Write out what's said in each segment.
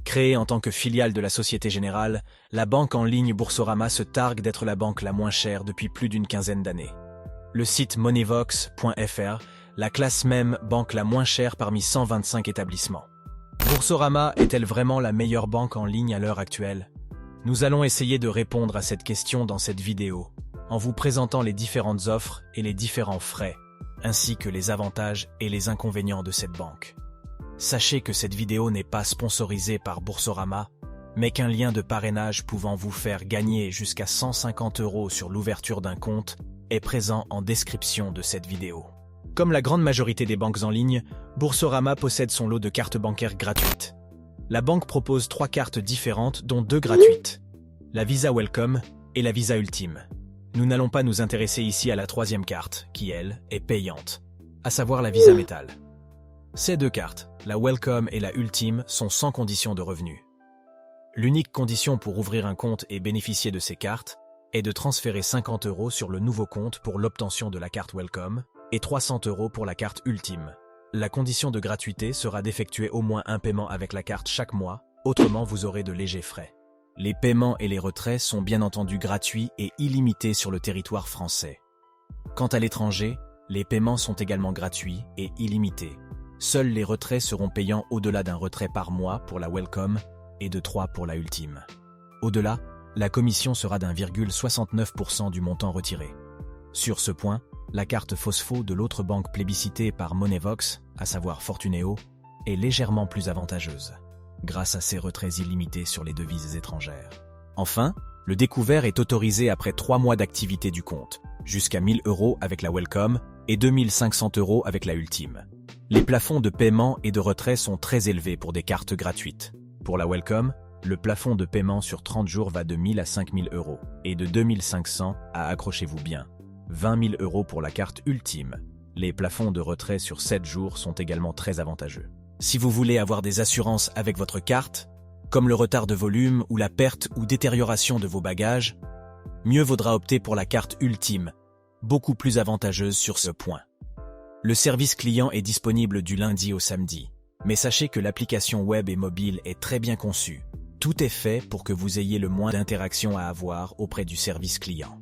Créée en tant que filiale de la Société Générale, la banque en ligne Boursorama se targue d'être la banque la moins chère depuis plus d'une quinzaine d'années. Le site moneyvox.fr la classe même banque la moins chère parmi 125 établissements. Boursorama est-elle vraiment la meilleure banque en ligne à l'heure actuelle? Nous allons essayer de répondre à cette question dans cette vidéo, en vous présentant les différentes offres et les différents frais, ainsi que les avantages et les inconvénients de cette banque. Sachez que cette vidéo n'est pas sponsorisée par Boursorama, mais qu'un lien de parrainage pouvant vous faire gagner jusqu'à 150 € sur l'ouverture d'un compte est présent en description de cette vidéo. Comme la grande majorité des banques en ligne, Boursorama possède son lot de cartes bancaires gratuites. La banque propose 3 cartes différentes, dont 2 gratuites, la Visa Welcome et la Visa Ultime. Nous n'allons pas nous intéresser ici à la 3e carte, qui, elle, est payante, à savoir la Visa Metal. Ces 2 cartes, la Welcome et la Ultime, sont sans condition de revenu. L'unique condition pour ouvrir un compte et bénéficier de ces cartes est de transférer 50 € sur le nouveau compte pour l'obtention de la carte Welcome et 300 € pour la carte Ultime. La condition de gratuité sera d'effectuer au moins un paiement avec la carte chaque mois, autrement vous aurez de légers frais. Les paiements et les retraits sont bien entendu gratuits et illimités sur le territoire français. Quant à l'étranger, les paiements sont également gratuits et illimités. Seuls les retraits seront payants au-delà d'un retrait par mois pour la Welcome et de 3 pour la Ultime. Au-delà, la commission sera d'1,69% du montant retiré. Sur ce point, la carte Phospho de l'autre banque plébiscitée par Moneyvox, à savoir Fortuneo, est légèrement plus avantageuse, grâce à ses retraits illimités sur les devises étrangères. Enfin, le découvert est autorisé après 3 mois d'activité du compte, jusqu'à 1 000 € avec la Welcome et 2 500 € avec la Ultime. Les plafonds de paiement et de retrait sont très élevés pour des cartes gratuites. Pour la Welcome, le plafond de paiement sur 30 jours va de 1 000 à 5 000 € et de 2 500 à, accrochez-vous bien, 20 000 € pour la carte Ultime. Les plafonds de retrait sur 7 jours sont également très avantageux. Si vous voulez avoir des assurances avec votre carte, comme le retard de volume ou la perte ou détérioration de vos bagages, mieux vaudra opter pour la carte Ultime, beaucoup plus avantageuse sur ce point. Le service client est disponible du lundi au samedi, mais sachez que l'application web et mobile est très bien conçue. Tout est fait pour que vous ayez le moins d'interactions à avoir auprès du service client.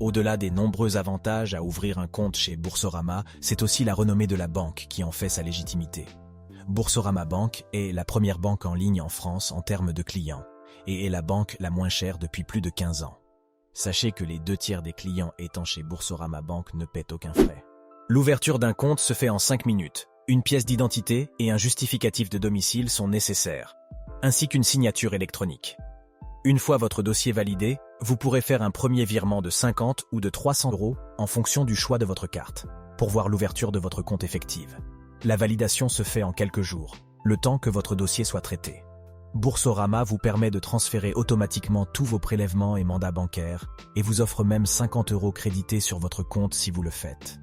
Au-delà des nombreux avantages à ouvrir un compte chez Boursorama, c'est aussi la renommée de la banque qui en fait sa légitimité. Boursorama Banque est la première banque en ligne en France en termes de clients, et est la banque la moins chère depuis plus de 15 ans. Sachez que les 2 tiers des clients étant chez Boursorama Banque ne paient aucun frais. L'ouverture d'un compte se fait en 5 minutes. Une pièce d'identité et un justificatif de domicile sont nécessaires, ainsi qu'une signature électronique. Une fois votre dossier validé, vous pourrez faire un premier virement de 50 ou de 300 € en fonction du choix de votre carte, pour voir l'ouverture de votre compte effective. La validation se fait en quelques jours, le temps que votre dossier soit traité. Boursorama vous permet de transférer automatiquement tous vos prélèvements et mandats bancaires et vous offre même 50 € crédités sur votre compte si vous le faites.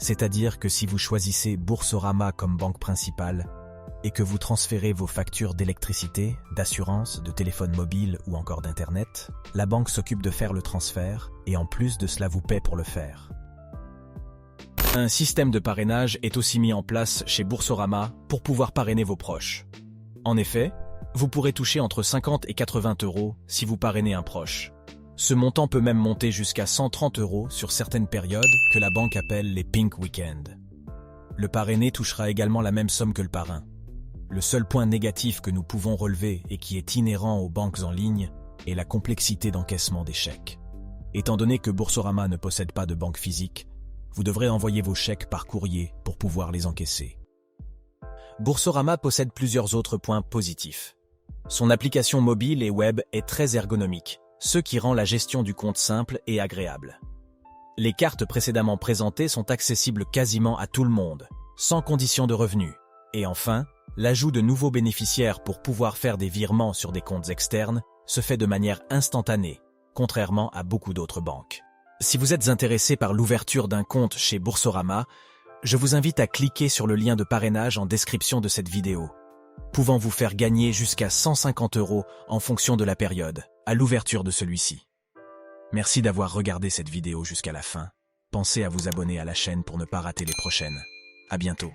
C'est-à-dire que si vous choisissez Boursorama comme banque principale et que vous transférez vos factures d'électricité, d'assurance, de téléphone mobile ou encore d'Internet, la banque s'occupe de faire le transfert et en plus de cela vous paie pour le faire. Un système de parrainage est aussi mis en place chez Boursorama pour pouvoir parrainer vos proches. En effet, vous pourrez toucher entre 50 et 80 € si vous parrainez un proche. Ce montant peut même monter jusqu'à 130 € sur certaines périodes que la banque appelle les Pink Weekends. Le parrainé touchera également la même somme que le parrain. Le seul point négatif que nous pouvons relever et qui est inhérent aux banques en ligne est la complexité d'encaissement des chèques. Étant donné que Boursorama ne possède pas de banque physique, vous devrez envoyer vos chèques par courrier pour pouvoir les encaisser. Boursorama possède plusieurs autres points positifs. Son application mobile et web est très ergonomique, ce qui rend la gestion du compte simple et agréable. Les cartes précédemment présentées sont accessibles quasiment à tout le monde, sans condition de revenu. Et enfin, l'ajout de nouveaux bénéficiaires pour pouvoir faire des virements sur des comptes externes se fait de manière instantanée, contrairement à beaucoup d'autres banques. Si vous êtes intéressé par l'ouverture d'un compte chez Boursorama, je vous invite à cliquer sur le lien de parrainage en description de cette vidéo, pouvant vous faire gagner jusqu'à 150 € en fonction de la période, à l'ouverture de celui-ci. Merci d'avoir regardé cette vidéo jusqu'à la fin. Pensez à vous abonner à la chaîne pour ne pas rater les prochaines. À bientôt.